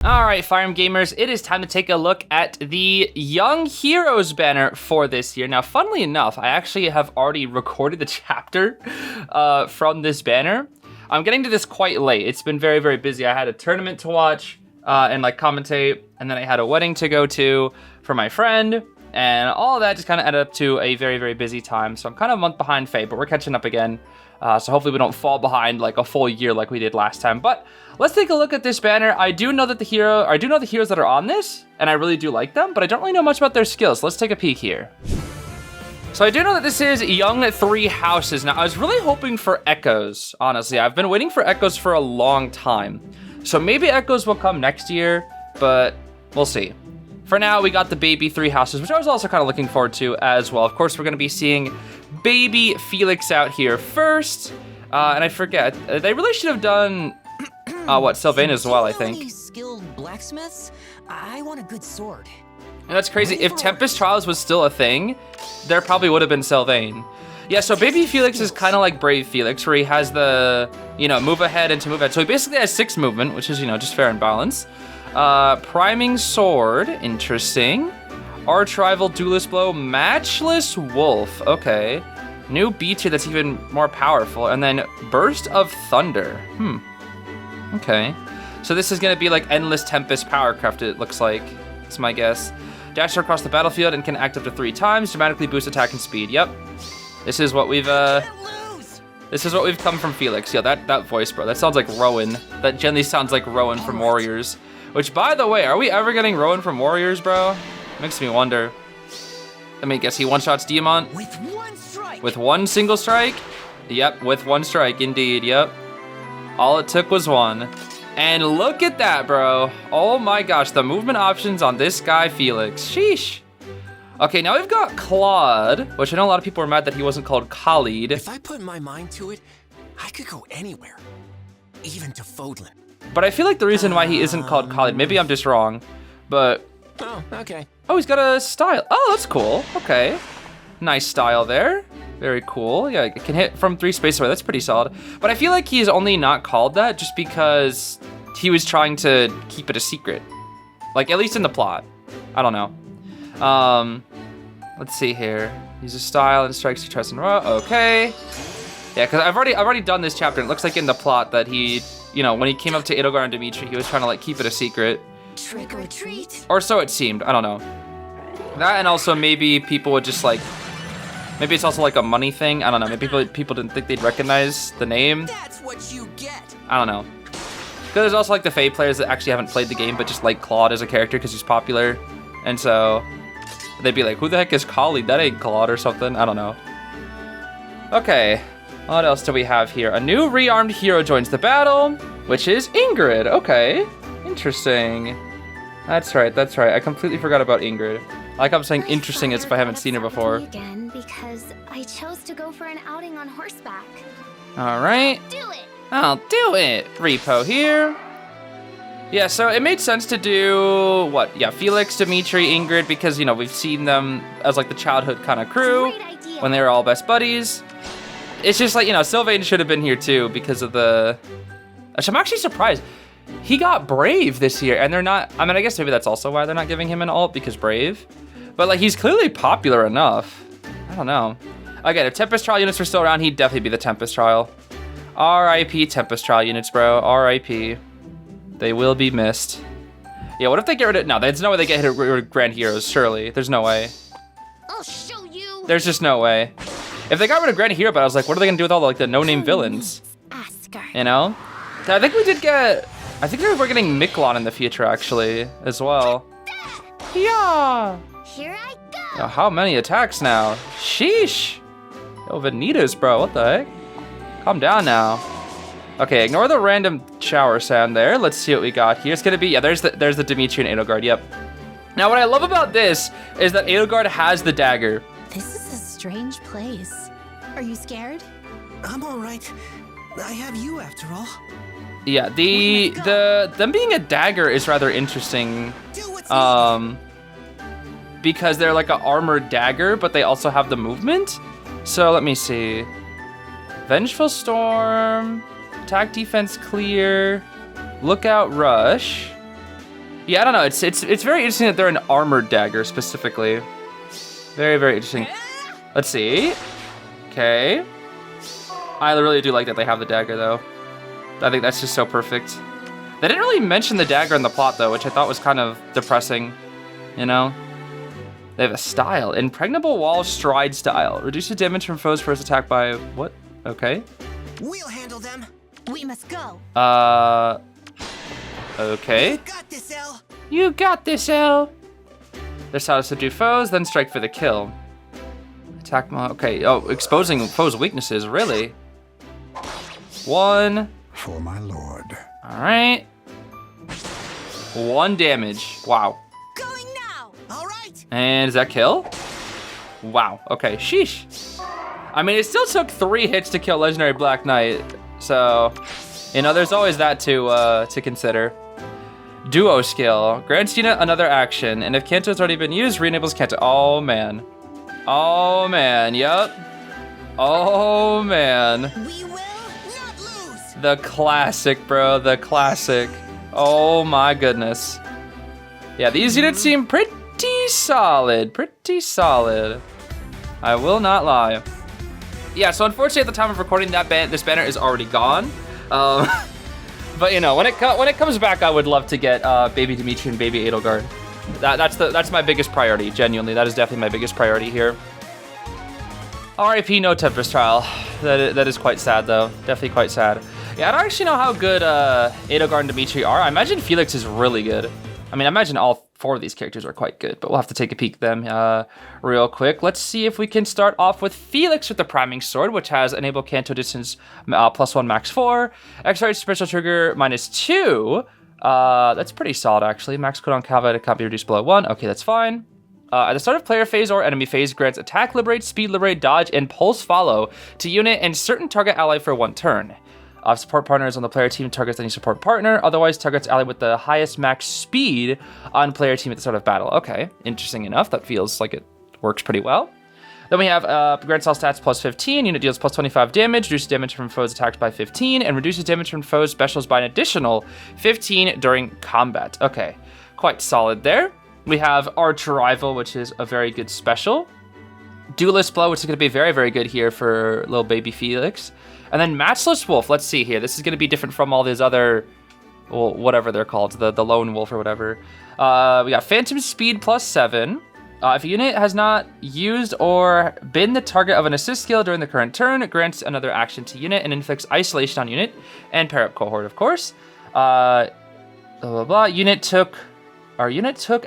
Alright, Fire Emblem gamers, it is time to take a look at the Young Heroes banner for this year. Now, funnily enough, I actually have already recorded the chapter from this banner. I'm getting to this quite late. It's been very, very busy. I had a tournament to watch and like commentate, and then I had a wedding to go to for my friend, and all of that just kind of added up to a very, very busy time. So I'm kind of a month behind Faye, but we're catching up again. So hopefully we don't fall behind like a full year like we did last time. But let's take a look at this banner. I do know the heroes that are on this, and I really do like them, but I don't really know much about their skills. Let's take a peek here. So I do know that this is Young Three Houses. Now, I was really hoping for Echoes, honestly. I've been waiting for Echoes for a long time. So maybe Echoes will come next year, but we'll see. For now, we got the baby Three Houses, which I was also kind of looking forward to as well. Of course, we're going to be seeing baby Felix out here first. And I forget, they really should have done, Sylvain as well, I think. Any skilled blacksmiths? I want a good sword. And that's crazy. If Tempest Trials was still a thing, there probably would have been Sylvain. Yeah, so baby Felix is kind of like brave Felix, where he has the, move ahead and to move ahead. So he basically has 6 movement, which is, just fair and balanced. Priming Sword, interesting. Arch Rival, Duelist Blow, Matchless Wolf, okay. New B tier that's even more powerful, and then Burst of Thunder, okay. So this is gonna be like Endless Tempest Powercraft, it looks like, that's my guess. Dash across the battlefield and can act up to 3 times, dramatically boost attack and speed, yep. This is what we've, come from Felix. Yeah, that voice, bro, that sounds like Rowan. That generally sounds like Rowan from Warriors. Which, by the way, are we ever getting Rowan from Warriors, bro? Makes me wonder. Let me guess, he one-shots Diamant? With one strike! With one single strike? Yep, with one strike, indeed, yep. All it took was one. And look at that, bro. Oh my gosh, the movement options on this guy, Felix. Sheesh. Okay, now we've got Claude, which I know a lot of people are mad that he wasn't called Khalid. If I put my mind to it, I could go anywhere. Even to Fodlan. But I feel like the reason why he isn't called Khalid, maybe I'm just wrong, but... Oh, okay. Oh, he's got a style. Oh, that's cool. Okay. Nice style there. Very cool. Yeah, it can hit from 3 spaces away. That's pretty solid. But I feel like he's only not called that just because he was trying to keep it a secret. Like, at least in the plot. I don't know. Let's see here. He's a style and strikes, he tries and row. Okay. Yeah, because I've already done this chapter. And it looks like in the plot that he, when he came up to Edelgard and Dimitri, he was trying to like keep it a secret. Trick or treat. Or so it seemed. I don't know. That, and also maybe people would just like, maybe it's also like a money thing. I don't know. Maybe people didn't think they'd recognize the name. That's what you get. I don't know. Because there's also like the Fae players that actually haven't played the game, but just like Claude as a character because he's popular. And so they'd be like, who the heck is Khalid? That ain't Claude or something. I don't know. Okay. What else do we have here? A new rearmed hero joins the battle, which is Ingrid. Okay. Interesting. That's right. I completely forgot about Ingrid. Like I'm saying interesting as if I haven't seen her before. Again because I chose to go for an outing on horseback. All right. Do it. I'll do it. Repo here. Yeah, so it made sense to do what? Yeah, Felix, Dimitri, Ingrid, because we've seen them as like the childhood kind of crew when they were all best buddies. It's just like, Sylvain should have been here too because of the... I'm actually surprised. He got Brave this year, and they're not... I mean, I guess maybe that's also why they're not giving him an ult, because Brave. But, like, he's clearly popular enough. I don't know. Again, if Tempest Trial units were still around, he'd definitely be the Tempest Trial. R.I.P. Tempest Trial units, bro. R.I.P. They will be missed. Yeah, what if they get rid of... No, there's no way they get rid of Grand Heroes, surely. There's no way. I'll show you. There's just no way. If they got rid of Grand Hero, but I was like, what are they going to do with all the no-name villains? I think we did get... I think we're getting Miklon in the future, actually, as well. Yeah. Here I go. Now, how many attacks now? Sheesh. Yo, Vanitas, bro. What the heck? Calm down now. Okay, ignore the random shower sound there. Let's see what we got here. It's gonna be... Yeah, there's the Dimitri and Edelgard. Yep. Now, what I love about this is that Edelgard has the dagger. This is a strange place. Are you scared? I'm all right. I have you after all. Yeah, them being a dagger is rather interesting. Because they're like an armored dagger, but they also have the movement. So let me see. Vengeful Storm, attack defense clear, lookout rush. Yeah, I don't know. It's very interesting that they're an armored dagger specifically. Very, very interesting. Let's see. Okay. I really do like that they have the dagger, though. I think that's just so perfect. They didn't really mention the dagger in the plot, though, which I thought was kind of depressing, you know? They have a style. Impregnable Wall Stride style. Reduces damage from foes' first attack by... What? Okay. We'll handle them. We must go. Okay. You got this, El. You got this, El. Their style is subdue foes, then strike for the kill. Attack mode. Okay. Oh, exposing foes' weaknesses. Really? 1. For my lord. All right. 1 damage. Wow. Going now. All right. And does that kill? Wow. Okay. Sheesh. I mean, it still took 3 hits to kill Legendary Black Knight. So, you know, there's always that to consider. Duo skill. Grants unit another action. And if Kanto has already been used, re-enables Kanto. Oh, man. Oh, man. Yep. Oh, man. We will not lose. The classic, bro. The classic. Oh, my goodness. Yeah, these units seem pretty solid. Pretty solid. I will not lie. Yeah, so unfortunately at the time of recording this banner is already gone. But you know, when it comes back, I would love to get Baby Dimitri and Baby Edelgard. That's my biggest priority. Genuinely, that is definitely my biggest priority here. R.I.P. No Tempest Trial. That is quite sad though. Definitely quite sad. Yeah, I don't actually know how good Edelgard and Dimitri are. I imagine Felix is really good. I mean, I imagine all 4 of these characters are quite good, but we'll have to take a peek at them real quick. Let's see if we can start off with Felix with the Priming Sword, which has Enable Kanto Distance +1 max 4. X-Rate Special Trigger -2. That's pretty solid, actually. Max cooldown combat can't be reduced below 1. Okay, that's fine. At the start of player phase or enemy phase, grants Attack, Liberate, Speed, Liberate, Dodge, and Pulse Follow to unit and certain target ally for 1 turn. Support partners on the player team targets any support partner, otherwise targets ally with the highest max speed on player team at the start of battle. Okay, interesting enough. That feels like it works pretty well. Then we have grants all stats +15, unit deals +25 damage, reduces damage from foes attacks by 15, and reduces damage from foes specials by an additional 15 during combat. Okay, quite solid there. We have Arch Rival, which is a very good special. Duelist Blow, which is going to be very, very good here for little baby Felix. And then Matchless Wolf, let's see here. This is going to be different from all these other, well, whatever they're called, the Lone Wolf or whatever. We got Phantom Speed +7. If a unit has not used or been the target of an assist skill during the current turn, it grants another action to unit and inflicts isolation on unit and pair up cohort, of course. Blah, blah, blah. Unit took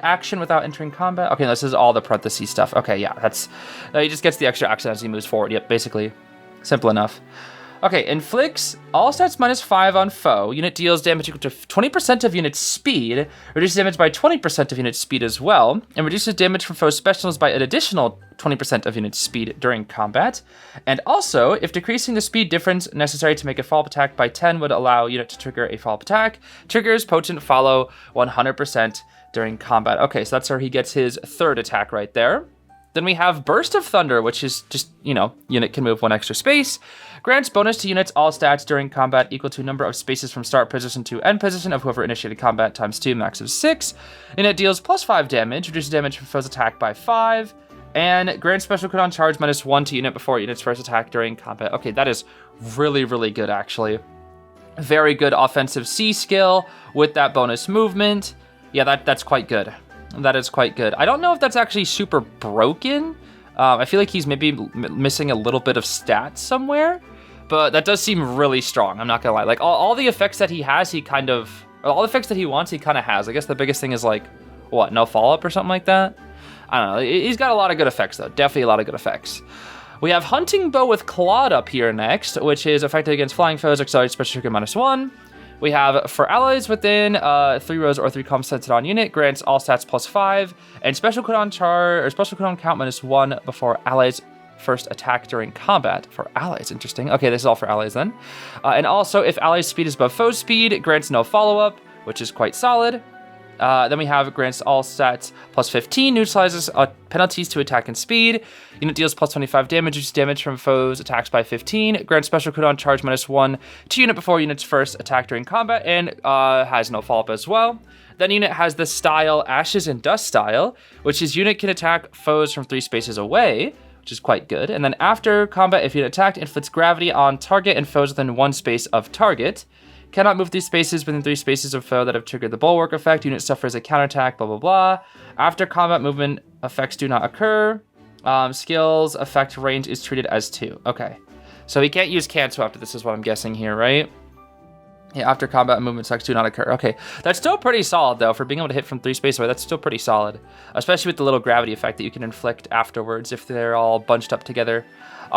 action without entering combat. Okay, this is all the parentheses stuff. Okay, yeah, he just gets the extra action as he moves forward. Yep, basically. Simple enough. Okay, inflicts all stats -5 on foe. Unit deals damage equal to 20% of unit speed, reduces damage by 20% of unit speed as well, and reduces damage from foe specials by an additional 20% of unit speed during combat. And also, if decreasing the speed difference necessary to make a follow-up attack by 10 would allow unit to trigger a follow-up attack, triggers Potent Follow 100% during combat. Okay, so that's where he gets his 3rd attack right there. Then we have Burst of Thunder, which is just, you know, unit can move 1 extra space. Grants bonus to units all stats during combat equal to number of spaces from start position to end position of whoever initiated combat ×2, max of 6. Unit deals +5 damage, reduces damage from foe's attack by 5, and grants special cooldown charge -1 to unit before unit's first attack during combat. Okay, that is really, really good, actually. Very good offensive C skill with that bonus movement. Yeah, that's quite good. That is quite good. I don't know if that's actually super broken. I feel like he's maybe missing a little bit of stats somewhere, but that does seem really strong. I'm not gonna lie. Like all the effects that he has, all the effects that he wants, he kind of has. I guess the biggest thing is like, what, no follow-up or something like that? I don't know. He's got a lot of good effects though. Definitely a lot of good effects. We have Hunting Bow with Claude up here next, which is effective against flying foes, accelerated special trigger -1. We have for allies within 3 rows or 3 columns centered on unit, grants all stats +5, and special cooldown special cooldown count -1 before allies first attack during combat. For allies, interesting. Okay, this is all for allies then. And also, if allies' speed is above foe's speed, grants no follow-up, which is quite solid. Then we have grants all stats plus 15, neutralizes penalties to attack and speed. Unit deals plus 25 damage, reduces damage from foes' attacks by 15. Grants special cooldown charge -1 to unit before unit's first attack during combat, and has no follow-up as well. Then unit has the style Ashes and Dust style, which is unit can attack foes from 3 spaces away, which is quite good. And then after combat, if unit attacked, inflicts gravity on target and foes within 1 space of target. Cannot move 3 spaces within 3 spaces of foe that have triggered the bulwark effect. Unit suffers a counterattack, blah, blah, blah. After combat, movement effects do not occur. Skills effect range is treated as 2. Okay. So he can't use cancel after this is what I'm guessing here, right? Yeah, after combat, movement effects do not occur. Okay. That's still pretty solid, though. For being able to hit from 3 spaces away, that's still pretty solid. Especially with the little gravity effect that you can inflict afterwards if they're all bunched up together.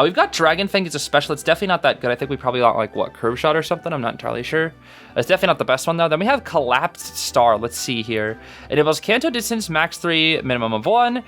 We've got Dragon Fang as a special. It's definitely not that good. I think we probably got, like, what, Curve Shot or something? I'm not entirely sure. It's definitely not the best one, though. Then we have Collapsed Star. Let's see here. It enables Canto Distance, max 3, minimum of 1.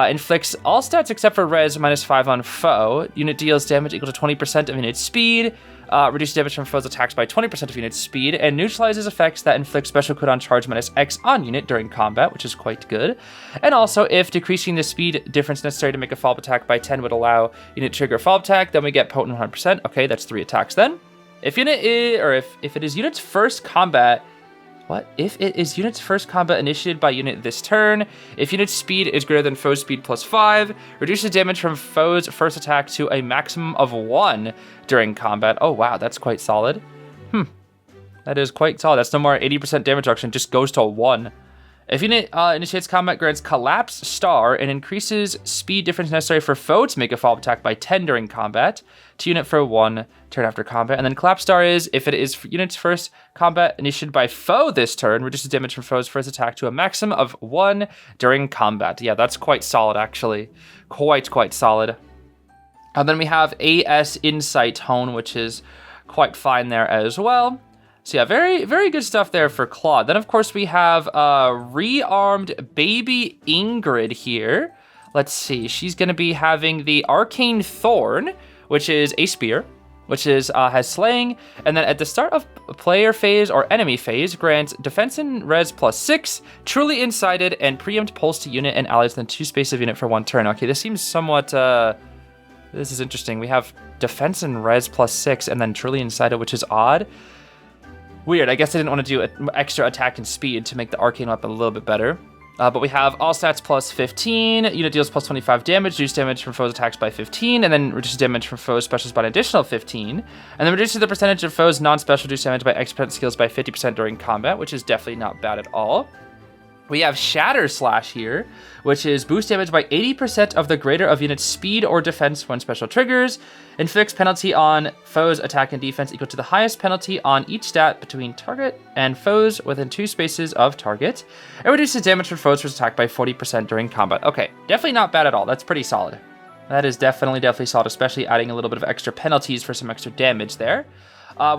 Inflicts all stats except for res -5 on foe. Unit deals damage equal to 20% of unit speed. Reduces damage from foes' attacks by 20% of unit speed, and neutralizes effects that inflict special cooldown charge -X on unit during combat, which is quite good. And also, if decreasing the speed difference necessary to make a follow-up attack by 10 would allow unit to trigger a follow-up attack, then we get potent 100%. Okay, that's 3 attacks then. If unit is, or if it is unit's first combat, If it is unit's first combat initiated by unit this turn, if unit's speed is greater than foe's speed +5, reduces damage from foe's first attack to a maximum of 1 during combat. Oh wow, that's quite solid. That is quite solid. That's no more 80% damage reduction, just goes to 1. If unit initiates combat, grants Collapse Star and increases speed difference necessary for foe to make a follow-up attack by 10 during combat to unit for 1 turn after combat. And then Collapse Star is, if it is unit's first combat initiated by foe this turn, reduces damage from foe's first attack to a maximum of 1 during combat. Yeah, that's quite solid, actually. Quite solid. And then we have AS Insight Hone, which is quite fine there as well. So yeah, very, very good stuff there for Claude. Then, of course, we have rearmed baby Ingrid here. Let's see. She's going to be having the Arcane Thorn, which is a spear, which is has slaying. And then at the start of player phase or enemy phase, grants defense and res +6, truly incited, and preempt pulse to unit and allies within 2 spaces of unit for 1 turn. Okay, this seems somewhat... this is interesting. We have defense and res +6 and then truly incited, which is odd. Weird, I guess I didn't want to do an extra attack and speed to make the arcane weapon a little bit better. But we have all stats +15, unit deals +25 damage, reduces damage from foes' attacks by 15, and then reduces damage from foes' specials by an additional 15, and then reduces the percentage of foes' non-special reduced damage by X% skills by 50% during combat, which is definitely not bad at all. We have Shatter Slash here, which is boost damage by 80% of the greater of unit's speed or defense when special triggers. Inflicts penalty on foes' attack and defense equal to the highest penalty on each stat between target and foes within 2 spaces of target. It reduces damage from foes' first attack by 40% during combat. Okay, definitely not bad at all. That's pretty solid. That is definitely solid, especially adding a little bit of extra penalties for some extra damage there.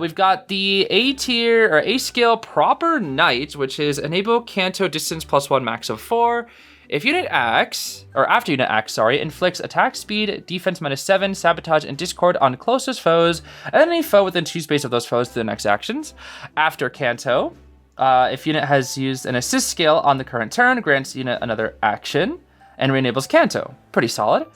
We've got the A tier or A skill Proper Knight, which is enable Canto Distance +1 max of 4. If unit acts, or after unit acts, inflicts attack speed, defense -7, sabotage, and discord on closest foes, and any foe within 2 spaces of those foes to the next actions. After Canto, if unit has used an assist skill on the current turn, grants unit another action, and re-enables Canto. Pretty solid.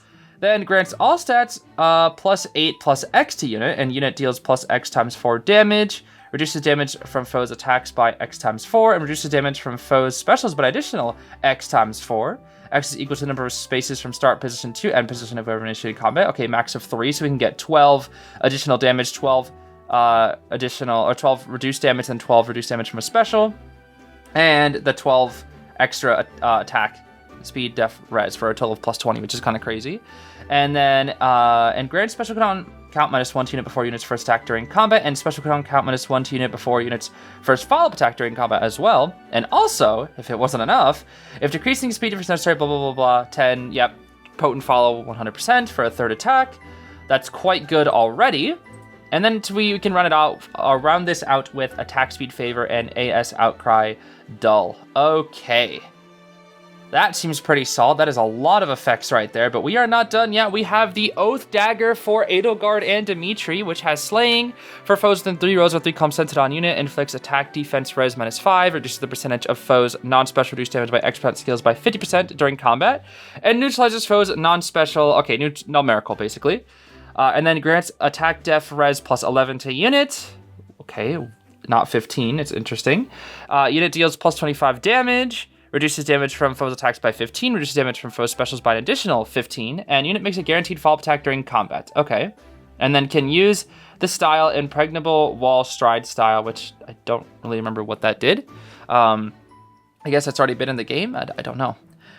Then grants all stats +8/+X to unit, and unit deals +X × 4 damage, reduces damage from foes' attacks by X × 4, and reduces damage from foes' specials by additional X × 4. X is equal to the number of spaces from start position to end position of whoever initiated combat. Okay, max of 3, so we can get 12 additional damage, 12 reduced damage, and 12 reduced damage from a special, and the 12 extra attack speed, def, res for a total of +20, which is kind of crazy. And then, and grant special cooldown count -1 to unit before unit's first attack during combat, and special cooldown count -1 to unit before unit's first follow-up attack during combat as well. And also, if it wasn't enough, if decreasing speed difference necessary, blah, blah, blah, blah, 10, yep, potent follow 100% for a 3rd attack. That's quite good already. And then we can round this out with attack speed favor and AS Outcry Dull. Okay. That seems pretty solid. That is a lot of effects right there, but we are not done yet. We have the Oath Dagger for Edelgard and Dimitri, which has Slaying for foes within 3 rows or 3 comms centered on unit, inflicts attack, defense, res -5, reduces the percentage of foes' non-special reduced damage by X% skills by 50% during combat, and neutralizes foes' non-special, okay, numerical basically, and then grants attack, def, res +11 to unit. Okay, not 15, it's interesting. Unit deals +25 damage, reduces damage from foes' attacks by 15, reduces damage from foes' specials by an additional 15, and unit makes a guaranteed follow-up attack during combat. Okay. And then can use the style Impregnable Wall Stride style, which I don't really remember what that did. I guess that's already been in the game. I don't know.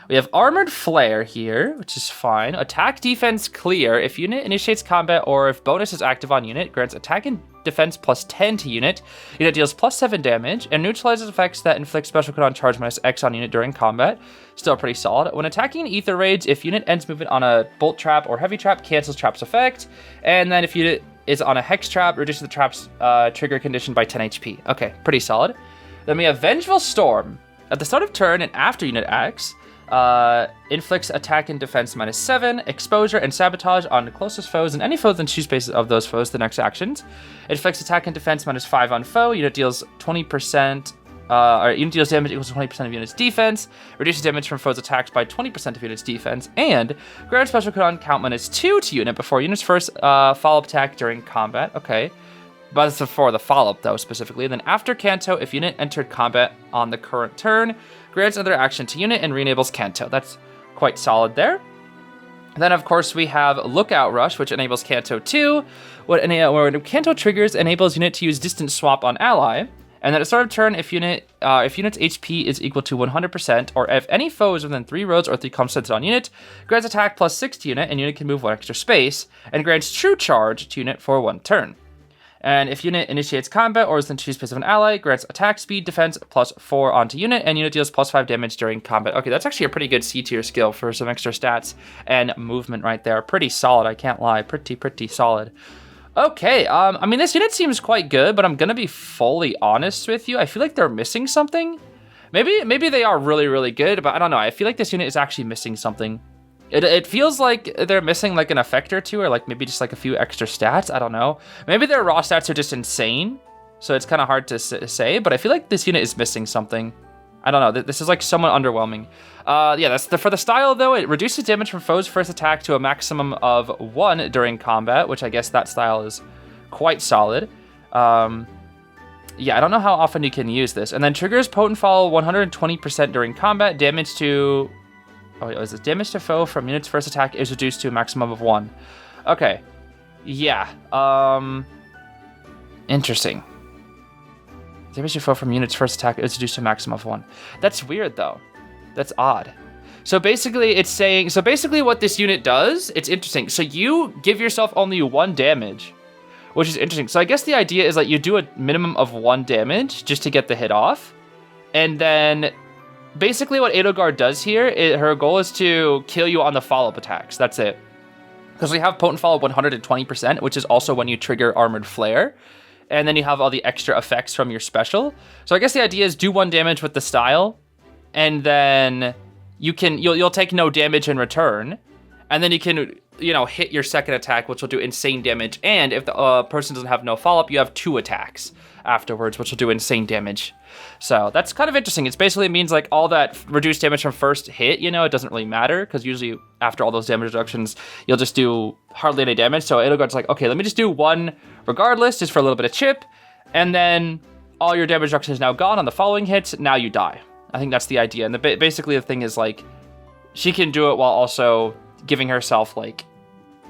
We have Armored Flare here, which is fine. Attack, defense, clear. If unit initiates combat or if bonus is active on unit, grants attack and defense +10 to unit. Unit deals +7 damage and neutralizes effects that inflict special cooldown charge -X on unit during combat. Still pretty solid. When attacking Ether Raids, if unit ends movement on a bolt trap or heavy trap, cancels trap's effect. And then if unit is on a hex trap, reduces the trap's trigger condition by 10 HP. Okay, pretty solid. Then we have Vengeful Storm. At the start of turn and after unit acts, inflicts attack and defense -7, exposure and sabotage on the closest foes and any foes in 2 spaces of those foes the next actions. Inflicts attack and defense -5 on foe. Unit deals 20%, or unit deals damage equals to 20% of unit's defense. Reduces damage from foes' attacks by 20% of unit's defense. And grants special cooldown count -2 to unit before unit's first follow-up attack during combat. Okay. But it's for the follow-up, though, specifically. And then after Kanto, if unit entered combat on the current turn, grants another action to unit and re-enables Kanto. That's quite solid there. Then, of course, we have Lookout Rush, which enables Kanto 2. When Kanto triggers, enables unit to use Distance Swap on ally. And then at the start of turn, if unit's HP is equal to 100%, or if any foe is within 3 rows or 3 comms centered on unit, grants attack +6 to unit, and unit can move 1 extra space, and grants True Charge to unit for 1 turn. And if unit initiates combat or is in 2 space of an ally, grants attack, speed, defense +4 onto unit, and unit deals +5 damage during combat. Okay, that's actually a pretty good C tier skill for some extra stats and movement right there. Pretty solid, I can't lie. Pretty solid. Okay, I mean, this unit seems quite good, but I'm gonna be fully honest with you. I feel like they're missing something. Maybe they are really good, but I don't know. I feel like this unit is actually missing something. It feels like they're missing like an effect or two, or like maybe just like a few extra stats. I don't know. Maybe their raw stats are just insane, so it's kind of hard to say, but I feel like this unit is missing something. I don't know. This is like somewhat underwhelming. Yeah, that's for the style though. It reduces damage from foes' first attack to a maximum of 1 during combat, which I guess that style is quite solid. Yeah, I don't know how often you can use this. And then triggers Potent Fall 120% during combat. Damage to... Oh, wait, was it damage to foe from unit's first attack is reduced to a maximum of 1. Okay. Yeah. Interesting. Damage to foe from unit's first attack is reduced to a maximum of 1. That's weird, though. That's odd. So basically, it's saying... So basically what this unit does, it's interesting. So you give yourself only 1 damage, which is interesting. So I guess the idea is like you do a minimum of 1 damage just to get the hit off. And then... Basically what Edelgard does here, her goal is to kill you on the follow-up attacks. That's it. Because we have Potent Fall 120%, which is also when you trigger Armored Flare. And then you have all the extra effects from your special. So I guess the idea is do 1 damage with the style, and then you'll take no damage in return. And then you can, hit your second attack, which will do insane damage. And if the person doesn't have no follow-up, you have 2 attacks afterwards, which will do insane damage. So that's kind of interesting. It basically means like all that reduced damage from first hit, it doesn't really matter, because usually after all those damage reductions, you'll just do hardly any damage. So Edelgard's like, okay, let me just do 1 regardless, just for a little bit of chip, and then all your damage reduction is now gone on the following hits. Now you die. I think that's the idea. And basically the thing is like, she can do it while also giving herself like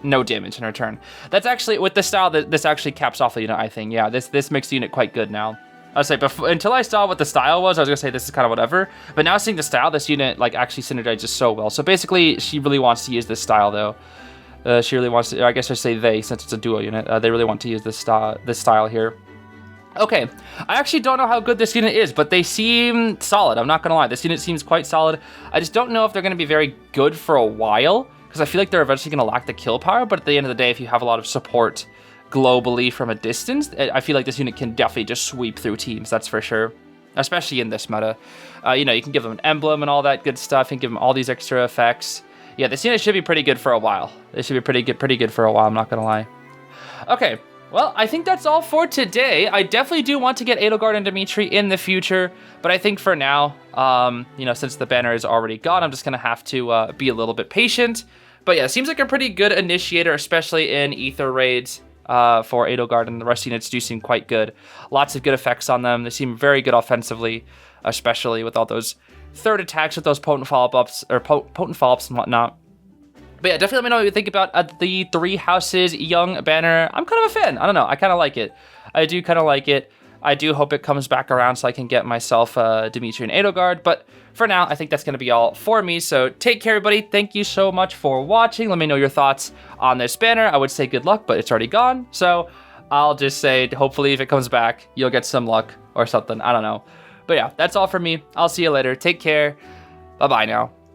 no damage in return. That's actually, with the style, this actually caps off the unit, I think. Yeah, this makes the unit quite good now. I was say until I saw what the style was, I was gonna say this is kind of whatever. But now seeing the style, this unit like actually synergizes so well. So basically, she really wants to use this style though. She really wants to. I guess I say they, since it's a duo unit. They really want to use this style here. Okay, I actually don't know how good this unit is, but they seem solid. I'm not gonna lie, this unit seems quite solid. I just don't know if they're gonna be very good for a while, because I feel like they're eventually gonna lack the kill power. But at the end of the day, if you have a lot of support globally from a distance, I feel like this unit can definitely just sweep through teams, that's for sure. especially in this meta. You know, you can give them an emblem and all that good stuff, and give them all these extra effects. Yeah, this unit should be pretty good for a while. It should be pretty good for a while, I'm not gonna lie. Okay, well, I think that's all for today. I definitely do want to get Edelgard and Dimitri in the future, but I think for now, you know, since the banner is already gone, I'm just gonna have to be a little bit patient. But yeah, it seems like a pretty good initiator, especially in Ether raids for Edelgard, and the rest of the units do seem quite good. Lots of good effects on them. They seem very good offensively, especially with all those third attacks with those potent follow-ups and whatnot. But yeah, definitely let me know what you think about the Three Houses Young banner. I'm kind of a fan. I don't know. I kind of like it. I do kind of like it. I do hope it comes back around so I can get myself Dimitri and Edelgard. But for now, I think that's going to be all for me. So take care, everybody. Thank you so much for watching. Let me know your thoughts on this banner. I would say good luck, but it's already gone. So I'll just say, hopefully, if it comes back, you'll get some luck or something. I don't know. But yeah, that's all for me. I'll see you later. Take care. Bye-bye now.